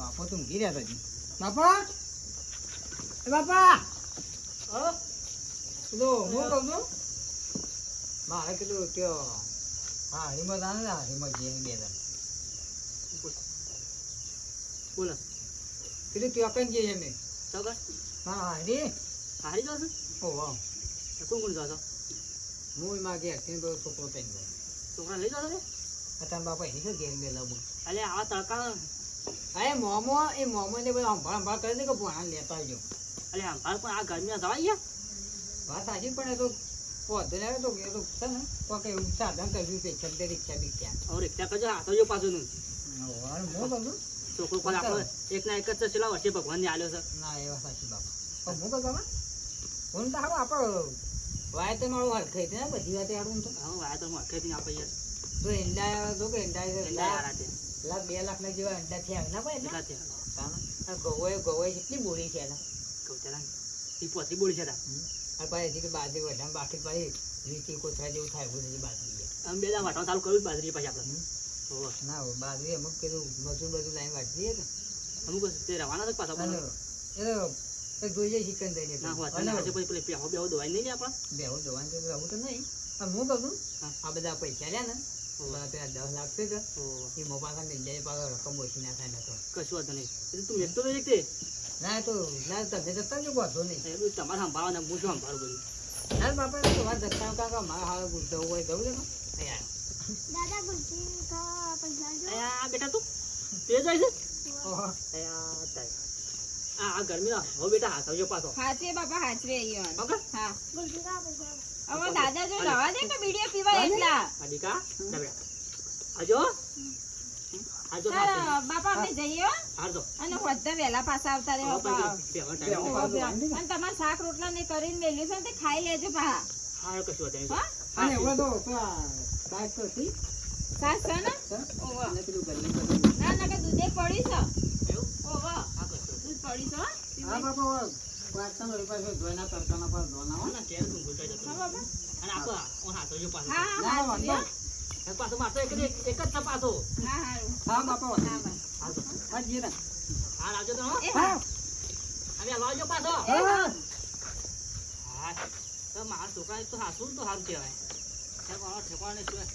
બાપા તો ઊંઘી રહ્યા હતા. બાપા એ બાપા હા કીધું હું કહું છું મારે કીધું કયો હા હિંમત આવે ને હિંમત જે બે જણ બોલો કીધું ત્યાં કઈ જઈએ અમે સગર હા હારી હારી જાવ છો ઓહો કોણ કોણ જાવ છો હું એમાં ઘેર થી તો છોકરો થઈ ગયો છોકરા લઈ જાવ છો અત્યારે બાપા એની શું ઘેર બે લાવું અલે આવા તડકા અરે મોમો ને બધા સંભાળ કરી દે કે ભણા લેતા આવજો અલે હાલ પણ આ ગરમીમાં જવાય યાર વાત સાચી પણ એ તો પોતે ને તો એ તો છે ને કોકે એવું સાધન કર્યું સ્પેશિયલ તે રિક્ષા બિક્ષા હવે રિક્ષા કરજો હાથો જો પાછું નું હું કહું છોકરો પણ આપણો એક ના એક જ છે છેલ્લા વર્ષે ભગવાનને આલ્યો છે ના એ વાત સાચી બાપા પણ હું કહું હું તો હવે આપણો વાય તો મારું હાલ ખાઈ ને બધી વાત યાર તો હા વાયા તો હું અખેથી આપણે યાર તો ઈંડા તો કે ઈંડા યાર લાખ 2 લાખ ના જેવા ઈંડા થયા ના ભાઈ કેટલા થયા ગોવાય કેટલી બોલી છે એના કૌતરા ઈ પોતરી બોલી છે તા આ ભાઈ હજી કે બાજરી વઢામ બાકી ભાઈ રીતિ કોથરા જેવું થાય બોલી બાજરી આમ બે દા વાટવા ચાલુ કર્યું બાજરી પછી આપણે ઓહો ના બાજરી અમુક કીધું મજૂર બધું લાઈન વાટતી કે અમુક તે રવાના તો પાછા પણ એ જોઈએ ચિકન દઈને ના હોત અને આજે પછી પેલી પેહો બેહો દવાઈ નહીં આપણા બેહો જવાન તો રહું તો નહીં પણ હું કહું આ બધા પૈસા રહ્યા ને પેલા 10 લાખ છે કે એ મોબાઈલ મિલ જાય પાછળ રકમ ઓછી ના થાય તો કશું વાંધો નહીં એટલે તું મેં તો નહીં તે ના તો ના તમે જતા જ વાંધો નહીં એ તમારે સંભાળવાના હું શું સંભાળું બધું ના બાપા તો વાત જતા કાકા મારા હાલ જવું હોય જવું છે ને યાર દાદા ગુલજી કા પૈસા જો આ બેટા તું તે જાય છે ઓહો આ તાય આ ગરમી ના હો બેટા હાથ આવજો પાછો હાચવે બાપા હાચવે ઈયોન ઓકે હા ગુલજી કા પૈસા હવે દાદા જો રવા દે કે બીડીઓ પીવા એટલા અડીકા બેટા આજો આજો ચાલો બાપા અમે જઈએ હો. આજો અને હોદ્દા વહેલા પાછા આવતા રહે બાપા. અને તમારે શાક રોટલા ને કરીને મેલ્યું છે ને તે ખાઈ લેજો પા હા કશું વાત નહીં હા અને એવડો તો સાત તો થી સાસ છે ને ઓવા અને પેલું કરી ના ના કે દૂધે પડી છે એવું ઓવા હા કશું દૂધ પડી છે હો. હા બાપા વાતનો રૂપિયા ધોઈના તરકાના પર ધોના હો ના કેર તું ગુજાઈ જતો હા બાપા અને આપો ઓન હાથ આવજો પાછો હા ના હા વાંધો એક પાછો મારતો એક જ પાછો હા હારું. હા બાપા હા બસ. હાલતો હા જીરા હા આવજો તો હો એ હા અને લાવજો પાછો હા હા તો મારા છોકરા તો હાસું તો સારું કહેવાય ઠેકવાનો શું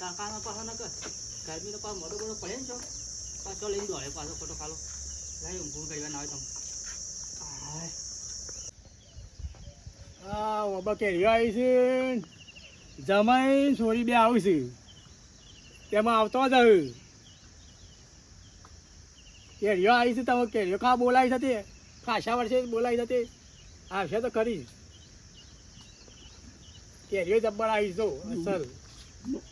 કાકાનો પાછો ન કર ગરમીનો પાછો મોટો મોટો પડે ને છો પાછો લઈને દોડે પાછો ખોટો ખાલો લાવી ઊંઘું કરવા ના હોય તમે આ ઓબા કેરીઓ આવી છે જમાઈ છોરી બે આવી છે તેમાં આવતો જ કેરીઓ આવી છે તમે કેરીઓ ખા બોલાવી હતી ખાસા વર્ષે બોલાવી હતી આવશે તો ખરી કેરીઓ જબ્બર આવી છો સર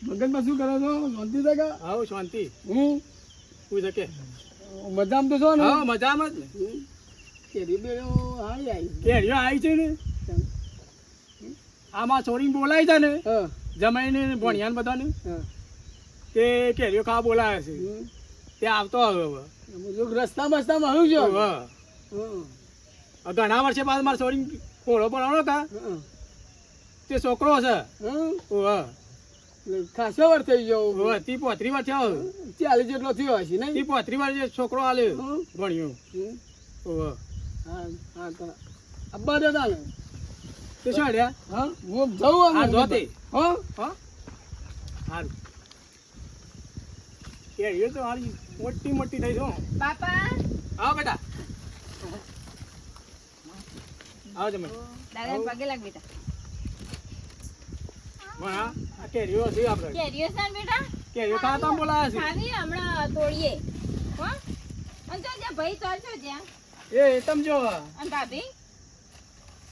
મગજમાં શું કરો છો શાંતિ છે કે હા શાંતિ હું શું છે કે મજામાં તો છો ને હા મજામાં જ ને કેરી બેરો હારી આવી કેરીઓ આવી છે ને આમાં છોરીને બોલાવી છે ને હા જમાઈને ભણ્યા ને બધાને હા તે કેરીઓ ખાવા બોલાવે છે તે આવતો હવે રસ્તા બસ્તામાં આવ્યું છે હવે હા ઘણા વર્ષે બાદ મારે છોરી ઘોડો પડવાનો કા હા તે છોકરો છે હા ઓહ ખાસો વાર થઈ ગયો ઓહ તી 35 વાર થયો 40 જેટલો થયો હશે નહીં તી 35 વાર જે છોકરો આલ્યો હમ. ભણ્યો હમ. ઓહ હા હા તો અબ્બા દાદા ને તે શું હેડ્યા હા હું જાઉં હા આમ જોતે હા હા હારું કેરીઓ તો હારી મોટી મોટી થઈ છો બાપા આવો બેટા આવો તમે દાદા પગે લાગ બેટા હા આ કેરીઓ છે આપણે કેરીઓ છે ને બેટા કેરીઓ ખાવા તો બોલાવે છે ખાવી હમણાં તોડીએ હો અને તો જ્યાં ભાઈ તોડ છો જ્યાં એ તમે જો અને ભાભી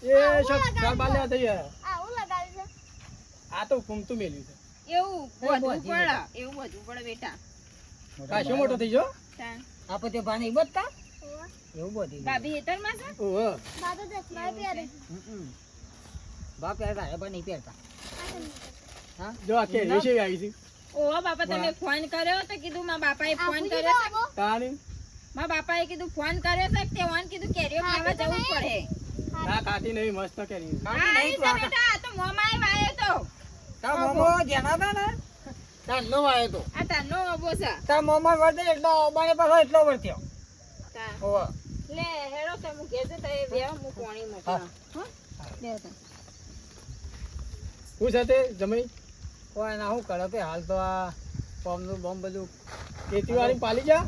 એ ચાર બાલ્યા થઈ ગયા. આવું લગાવ્યું આ તો ફૂમતું મેલ્યું છે એવું બધું પડે એવું બધું પડે બેટા કાશો મોટો થઈ ગયો તાન. આપે તે પાણી બતા છે એવું બધી ભાભી હેતરમાં છે ઓહ દાદા ચશ્મા પહેરે બાપ યાર તારે પણ નહીં પહેરતા હા જો આ કેરીઓ છે આવી છે ઓહો બાપા તમે ફોન કર્યો તો કીધું મારા બાપાએ ફોન કર્યો છે તાની મારા બાપાએ કીધું ફોન કર્યો છે તે ઓન કીધું કેરીઓ ખાવા જવું જ પડે ના ખાતી નહીં મસ્ત કેરી હા નહીં તો બેટા આ તો મોમાએ વાયો તો તાર મોમો જેના હતા ને તાર નો આવ્યો તો આ તારનો ઓબો છે તાર મોમો વર્તે એટલો બાને પાછો એટલો વર્ત્યો તા. ઓવા લે હેડો તમે ઘેર જતા એ બે હું પાણી મોકલાવું. હો? લે તા. શું સાથે જમાઈ કોઈ ના શું કરે કે હાલ તો આ બોમ્બનું બોમ્બ બધું ખેતીવાડી પાલી જા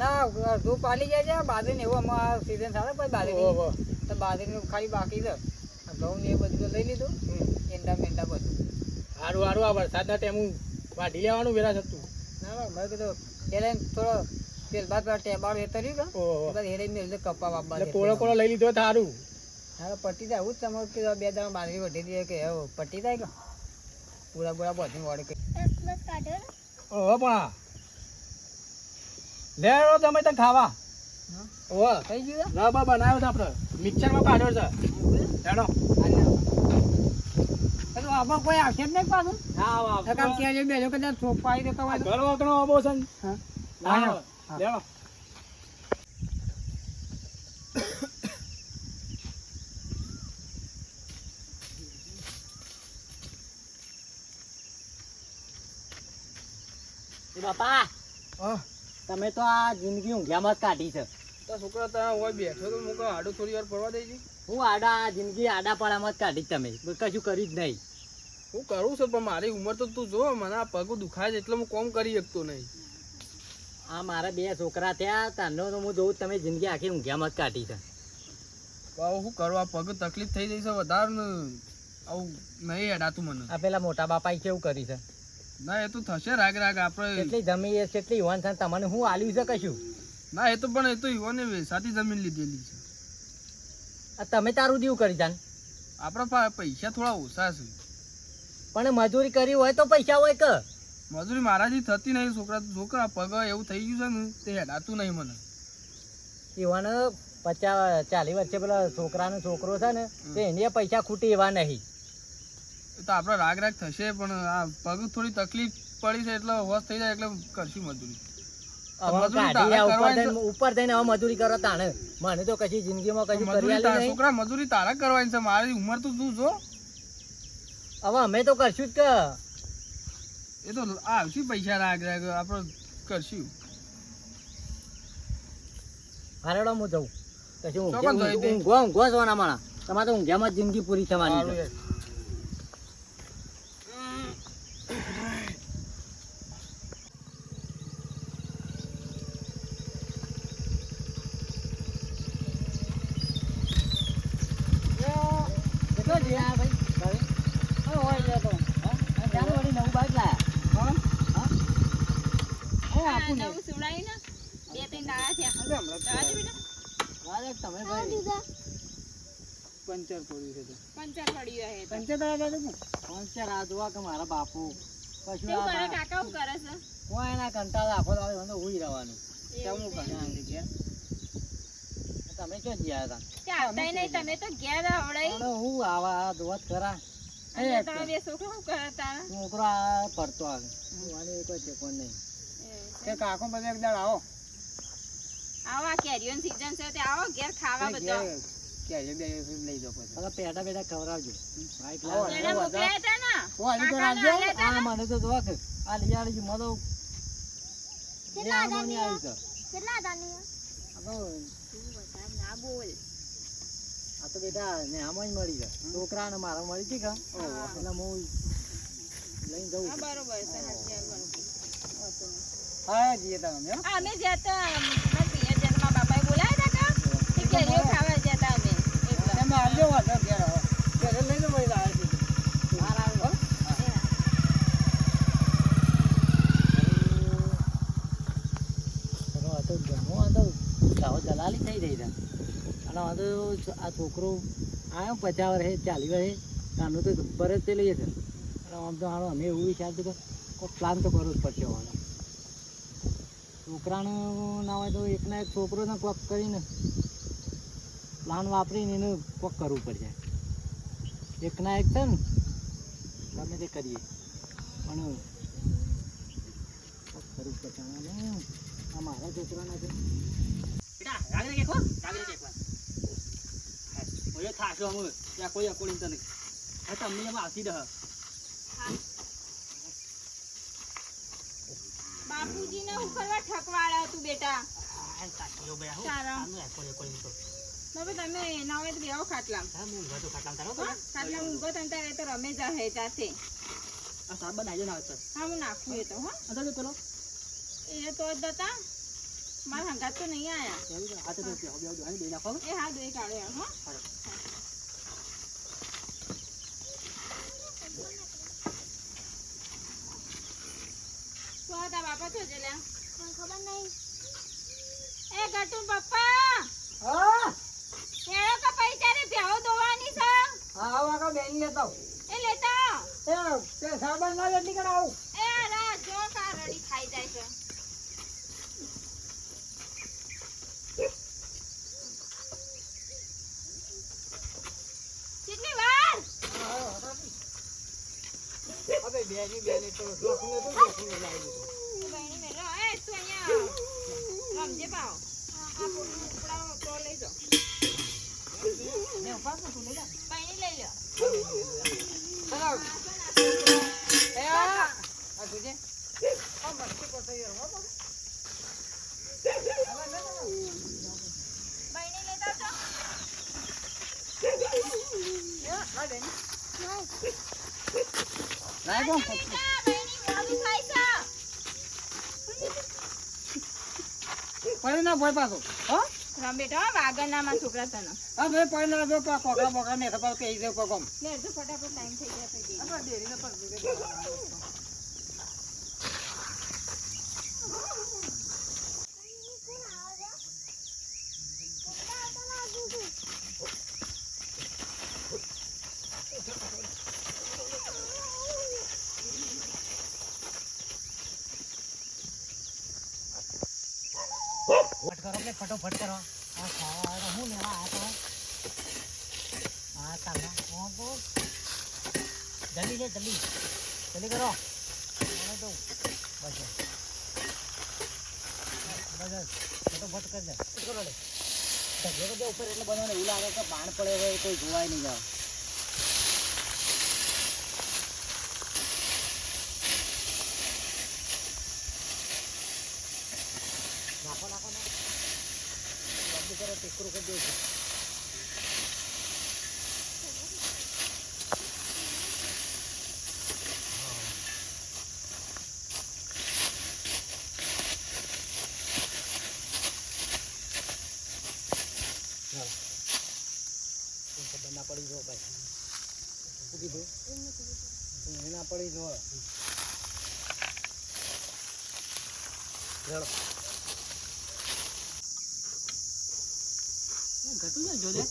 ના તું પાલી જાય છે બાજરીને એવું અમારા સીઝન ચાલે પછી બાજરી ઓહો. તો બાજરીનું ખાલી બાકી છે આ ઘઉં ને એ બધું તો લઈ લીધું એંડા મેંડા બધું હારું હારું આ વરસાદના ટાઈમ વાઢી લેવાનું વેલા થતું ના ના મેં કીધું પેલા એમ થોડો તેલ બાદ પેલા ટેબાળું એ તર્યું કે ઓહો. પછી હેરે મેળ દે કપ્પા બાપા એટલે કોળો કોળો લઈ લીધો સારું હા પટ્ટી જાય એવું જ તમારે કીધું 2 દાડા બાજરી વઢી દઈએ કે હવે પટ્ટી જાય કે પૂરા પૂરા બધું વળે કે બસ કાઢો ને. ઓહો પણ લે તમે તને ખાવા ઓહો થઈ ગયું રબા બનાવ્યો છે આપણે મિક્સરમાં કાઢ્યો છે હેડો તો આમાં કોઈ આક્ષેપ નહીં પાછું હા તો કામ ત્યાં જઈ બેસો કદાચ સોપાઈ દેતો હોય તો. ઘર વગરનો આવો છે ને. હા લાવો, હા. લેવો. એ બાપા હા તમે તો આ જિંદગી ઊંઘ્યામાં જ કાઢી છે તો છોકરા તારા હોય બેઠો તો મૂકો આડો થોડી વાર પડવા દેજે. હું આડા જિંદગી આડાપાડામાં જ કાઢી તમે કશું કર્યું જ નહીં હું કરું છું પણ મારી ઉંમર તો તું જો મને આ પગ દુખાય છે એટલે હું કોમ કરી શકતો નહીં. આ મારા 2 છોકરા થયા તારનો તો હું જોઉં તમે જિંદગી આખી ઊંઘ્યામાં જ કાઢી છે આવું શું કરું, આ પગ તકલીફ થઈ જઈ છે વધારે ને આવું નહીં હેડાતું મને. આ પેલા મોટા બાપાએ કેવું કર્યું છે ના એ તો થશે રાગ રાગ આપણે. કેટલી જમી કેટલી યુવાન છે તમને હું આલ્યું છે કશું ના એ તો પણ એ તો યુવાને વેસાતી જમીન લીધેલી છે. આ તમે તારું દીવું કરી જાન આપણા પૈસા થોડા ઓછા છે. પણ મજૂરી કરી હોય તો પૈસા હોય કે મજૂરી મારાથી થતી નહીં. છોકરા પગ એવું થઈ ગયું છે ને તે હેડાતું નહીં મને. યુવાન 50-40 વર્ષે પેલા છોકરાનો છોકરો છે ને તો એને પૈસા ખૂટી એવા નહીં એ તો આપણે રાગ રાગ થશે પણ આ પગ થોડી તકલીફ પડી છે એટલે હોશ થઈ જાય એટલે કરશું મજૂરી. હવે મજૂરી કાઢી તારે આ કરવાની ઉપર થઈને હવે મજૂરી કરો તાણે મને તો કશી જિંદગીમાં કશું કરી મજૂરી આલી નહીં છોકરા મજૂરી તારા કરવાની છે. મારી ઉંમર તો તું જો. હવે અમે તો કરશું જ કે એ તો આવશે પૈસા રાગ રાગ આપણે કરશું. હારેડો હું જઉં કશું ચોકન જઈ દે. ઊંઘવા જવાના માણા તમારે તો ઊંઘ્યામાં જ જિંદગી પૂરી થવાની સારું છે યાર. કેટલો જીયા ભાઈ ઘરે? હવે હોય છે તો હા? ચાલો વળી નવું બાઈક લાયા હા? હે આપું ને નવું સુવડાવ્યું ને 2-3 દાડા થયા જવા દે બેટા. વારે તમે આ ભાઈ દીધા. પંચર પડ્યું છે તો. પંચર પડ્યું હે તો. પંચર આ જોવા કે મારા બાપુ કશું કેવું આ કરે કાકા શું કરે છે કોઈ એના કંટાળો આખો દાડો મને હુઈ રહેવાનું એવું છે. તમે ક્યાં ગયા હતા તે આવતાય નહીં તમે તો ઘેર આવડાઈ અરે હું આવા જોવા જ ખરા અને તમે 2 છોકરા શું કરે તારા છોકરો આ પડતો આવે જોવાની કોઈ ઠેકો નહીં કે કાકો બધે એક દાડ આવો આવા કેરીઓન સીઝન છે તે આવો ઘેર ખાવા બધા ક્યારે બે લઈ જાઓ પછી હવે પેટા પેટા ખવડાવજો બાઈક આવો, લાવો. એને મોકલ્યા હતા ને ઓ આવી તો કાકાને રાખજો આલ્યા હતા હા ને? મને તો જોવા કે આ લઈ આવી મને તો કેટલા એ આમાં નહીં હજારની આવી છે કેટલા હજારની આ? આ તો તું વધારે ના બોલ આ તો બેટા ને આમાં જ મળી જાય છોકરા ને મારા મળી હતી કા એટલે હું લઈને જઉં હા છું. બરોબર છે સાચી વાત બરોબર. હા જઈએ તમે હો. આ અમે જતા મારા પિયર જન્મા બાપાએ બોલાયા હતા કા તે કેરીઓ ખાવા જતા અમે એટલે તમે આવજો વાંધો ઘેર આવો ઘરે લઈને મળી આવે છે બહાર આવ્યો હો. હવે આ તો જમો આ તો સાવ દલાલી થઈ રહી છે અને આ તો આ છોકરો આવ્યો 50 વર્ષે 40 વર્ષે આનું તો પર જ તે લઈએ છે અને આમ તો હાલો અમે એવું વિચારતું કે કોઈ પ્લાન તો કરવો જ પડશે હવે છોકરાનું ના હોય તો એકના એક છોકરોને કોક કરીને પ્લાન વાપરીને એને કોક કરવું પડશે એકના એક છે ને ગમે તે કરીએ પણ કોક કરવું પડશે અને આ મારા છોકરાના છે બાપુજીને હું કરવા ઠકવાડા તું બેટા આ કાચીઓ બે આવું સારા. આનું એકો એકો એમ તો બાપા તમે ના હોય તો બેહો ખાટલામાં. હા હું ઊંઘવા તો ખાટલામાં તારો હો? ખાટલામાં ઊંઘો તમે તારે તો રમે જાહે જાતે. આ સાબ બનાવજો ના આવતો હા હું નાખું એ તો હો. અંદર જો પેલો એ તો જ હતા મારા હંગાત તો નહીં આયા. એવું છે આ તો બે બે નાખો એ હા દોઈ કાઢ્યો હો. તો આ તારા બાપા તો જ લ્યા. મને ખબર નહીં. એ ગટુ પપ્પા હા હેળો કે પૈસા રે ભેહો દોવાની છે. હા આવો આગળ બેન લેતો આવો. એ લેતા એ તે સાબણ ના એટલી કણ આવું. એ રા જો કા રડી ખાઈ જાય છે. કેટલી વાર હવે બેની બેની તો જોખને તો જોખને લાવી દીધું. બહેણી મેરો એ તું અહીંયા રમજે પાવ આ ઉપડા તો લઈ જાઓ. ને ઉપાસ તું લઈ જા. બહેણી લઈ લ્યો. ચલો એ આ તુજે આ મસ્તી કરતો યાર હો બાબા. બહેણી લેતા છો. હા બેન લાય કોણ બહેણી મોડું થાય છે. પડી ના ભોય પાછો હો. રમ બેટા વાગણનામાં છોકરા તને હા ભાઈ પડી ના જો કોકરા બોકરા ને ખબર કે ઈ દે કોમ. લે જો ફટાફટ ટાઈમ થઈ ગયા પછી આપણા ડેરી ને પર દીધે. ફટ કરો કે ફટોફટ કરો. આ ખાવા હું લેવા આ તો આ કાંદા ઓ તો જલ્દી છે જલ્દી જલ્દી કરો મને તો બસ બસ ફટોફટ કરી દે કરો લે ઢગલો તો ઉપર એટલે બનાવને એવું લાગે કે બાણ પડે હોય કોઈ જોવાય નહીં જાવ. નાખો નાખો નાખો જલ્દી કરો ટીકરું કરી દે છે. ખબર ના પડી જો ભાઈ શું કીધું ના પડી જો ઘટું છે જોજે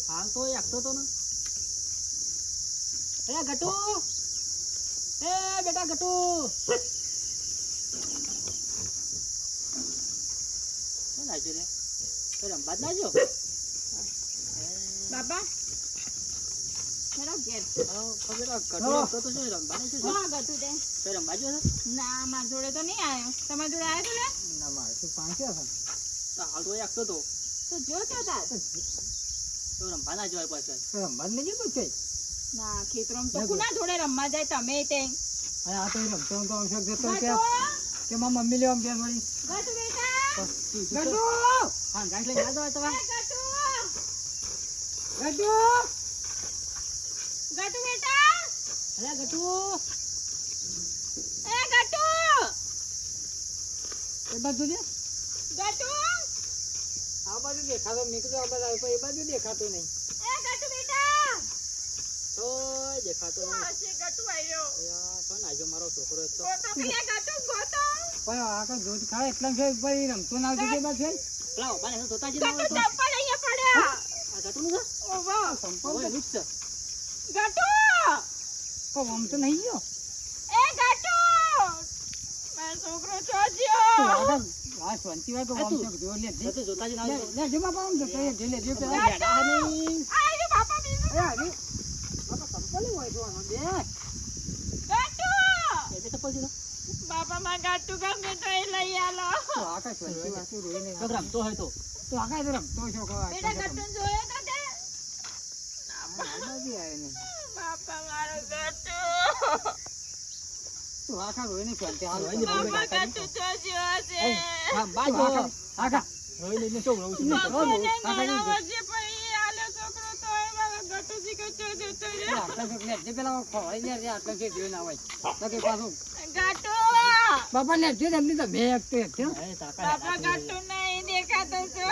હાલ તો એકતો તો ને એ ઘટુ એ બેટા ઘટુ કોણ આવજો રે તો રમવા જ નાજો બાબા મેરો ઘેર ખબર ઘટુ તો શું રમવાની છે હા ગટુ દે તો રમવા જો ના મારા જોડે તો નહીં આવ્યો તમારા જોડે આવ્યો તો લે ના મારે તો પાંચ છે તો હાલ તો એકતો તો જો છો તાર તો રમવા ના જવાય પાછળ રમવા જ નહીં કઈ. ના ખેતરમાં તો કુના જોડે રમવા જાય તમે તે અને આ તો રમતો તો આવશે જતો ગટુ કે મારા મમ્મી લેવા કે વળી ગટુ બેટા ગટુ હા ગાંઠ લઈને ના જવાય તમે એ ગટુ ગટુ ગટુ બેટા અરે ઘટુ એ ગટુ એ બધું છે ગટુ આ બાજુ દેખાતો મેં કીધું આ બાજુ આવ્યો, એ બાજુ દેખાતું નહીં. એ ગટુ બેટા તો દેખાતો નહીં હશે ગટુ આવ્યો યાર કોણ આવજો મારો છોકરો એક તો ગોતો ભૈયા ગટુ ગોતો પણ આ તો રોજ ખાય એટલા છે ભાઈ રમતો ના આવતી કે બાદ છે પેલા ઉભા ને જોતા જ ગટુ ના હોય ચપ્પલ અહીંયા પડ્યા આ ઘટુ નું ઓ વાહ સંપલ તો છે ગટુ પણ આમ તો નહીં ગયો એ ગટુ મારો છોકરો તો ચોજ્યો આગળ આ શાંતિ વાત તો આમ છે જો લે તો જોતા જ ના હોય લે જો બાપા આમ જતો રે લે જો પેલા બેડા નહીં આયો બાપા બીજું એ આવી બાપા સંપલી હોય તો આનો બે ગટુ એ ચપ્પલ દીધો બાપા માં ગટુ ગમે તો એ લઈ આલો તો આકા શાંતિ વાત તો રોઈ નહીં તો રમતો હોય તો આકા તો રમતો છોકરો બેટા ગટુ જોયો તો તે બાપા બી આવે ને બાપા મારો ગટુ તું આખા રોઈને શાંતિ હાલ રોઈને બાપા બાપા કાઢી. ગટુ જો જ્યો છે. એ, હા બાજુ આખા આખા રોઈ લઈને શું રહું છું બાપુને આખા ઘણા રોઈ. વર્ષે પણ ઈ આલ્યો છોકરો તોય મારો ગટુ શીખો છો જતો રહ્યો. આટલા છોકરા જે પેલા ખોવાઈ ગયા છે, આટલા જે જોઈ ના હોય તો કે પાછું ગટુ, બાપા ને જે એમની તો બે એક તો એક છે. અરે કાકા બાપા ગટુ નહીં દેખાતો છે.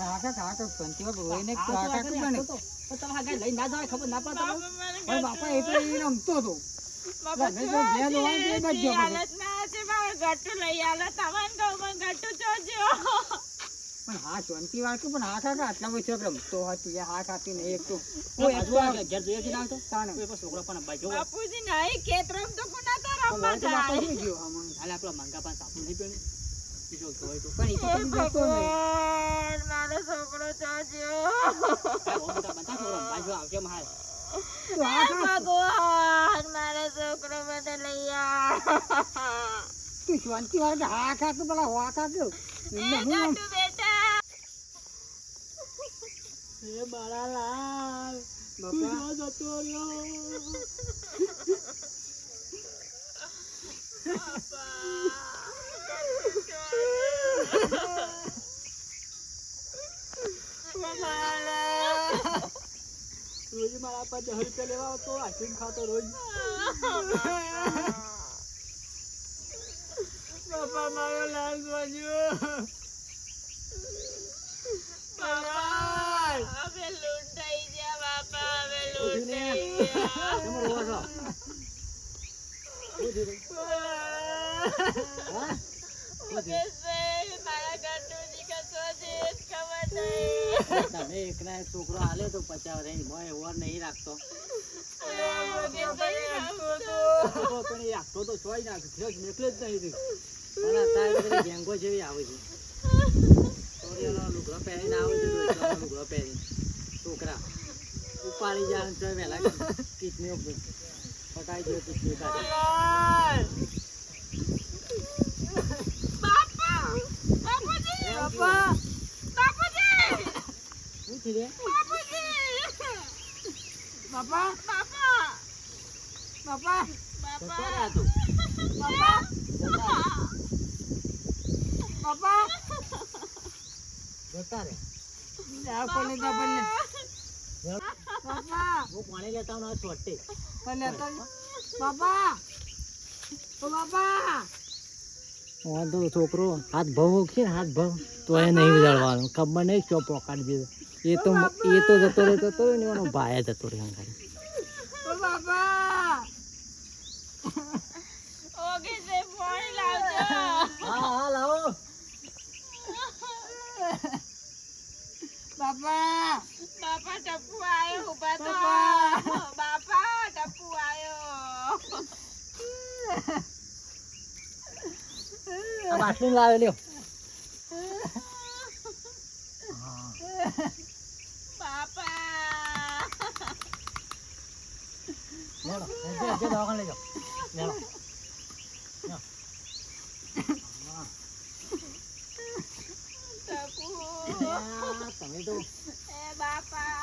આખા કાકા શાંતિમાં રોઈને આ તો કાકા આગળ પણ રાખતો તો તમે આગળ લઈને ના જાવ ખબર ના પડે બાપા મને પણ બાપા એ તો એ રમતો હતો. બાપા મેં જો બે દોવા દે બચ ગયો બધો. હાલતમાં છે મારો ગટુ લઈ આલો તમને કહું પણ ગટુ જોજો. પણ હા શાંતિ વાત પણ હા કાકા આટલા બધો રમતો હતું યાર હા કાકી ને એક તો કોઈ આજુ આગળ ઘેર જોઈએ છે ના તો તાણે. કોઈ પણ છોકરો પણ બાજુ બાપુજી નહીં ખેતરમ તો કોના તો પણ રમવા હવે તો બાપા જાય. શું ગયો આમાં? હાલે આપણા માંગા પાસે સાપું નહીં પીણી બીજો હોય તો પણ એ તો કદી જતો નહીં. ભગવાન, મારો છોકરો જોજો. મોટા બનતા છોકરો બાજુ આવશે મહાલ તો હા કાકા, ભગવાન, મારો છોકરો મને લઈ આ. તું શાંતિ વાત હા કાકા પેલા હા કાકા એમને હું ગટુ બેટા. એ મારા લાલ બાપા જતો રહ્યો રોજ મારા પાસે 10 રૂપિયા લેવા આવતો આઈસ્ક્રીમ ખાતો રોજ બાપા મારો લાલ જોજો. બાપા, હવે લૂંટાઈ ગયા બાપા, હવે લૂંટાઈ ગયા. તમે રોવા છો મુકેશભાઈ, મારા ગટુજી કશો છે જ ખબર નહીં. તમે એકલા એક છોકરો આલ્યો તો 50 રહી મોય ઓર નહીં રાખતો મુકેશભાઈ, છોકરો પણ એ રાખતો તો છોઈ નાખે થયો જ નીકળે જ નહીં પણ અત્યારે બધી ગેંગો જેવી આવે છે છોરીઓનો લુગડો પહેરીને આવે છે ડોસીઓનો લુગડો પહેરીને છોકરા ઉપાડી જાય તો વહેલા કિડનીઓ પટાઈ દે કિડની કાઢી બાપા, બાપુજી, બાપા બાપુજી, શું છે રે બાપુજી, બાપા બાપા, બાપા જતો બાપા, રહ્યા તું બાપા બાપા જતા રે આપણને તો આપણને બાપા હું પાણી લેતા હું છોટે પણ લેતો જ. બાપા ઓ બાપા વાંધો છોકરો હાથ ભાવ છે ને હાથ ભાવ તો એ નહીં વિચારવાનો ખબર નહીં ચો પોકાડી દીધો એ તો જતો રહેતો હતો ને એનો ભાઈ જતો રહ્યો અંગાડી ઓ બાપા ઓગીસે પાણી લાવજો. હા લાવો બાપા બાપા, ટપ્પુ આયો, ઊભા થો. બાપા. બાપા, ટપ્પુ આયો. આ બાટલી લાવે લ્યો બાપા, લેલો જે દવાખાને લઈ જાઓ લેલો ટપ્પુ, તમે તો એ બાપા.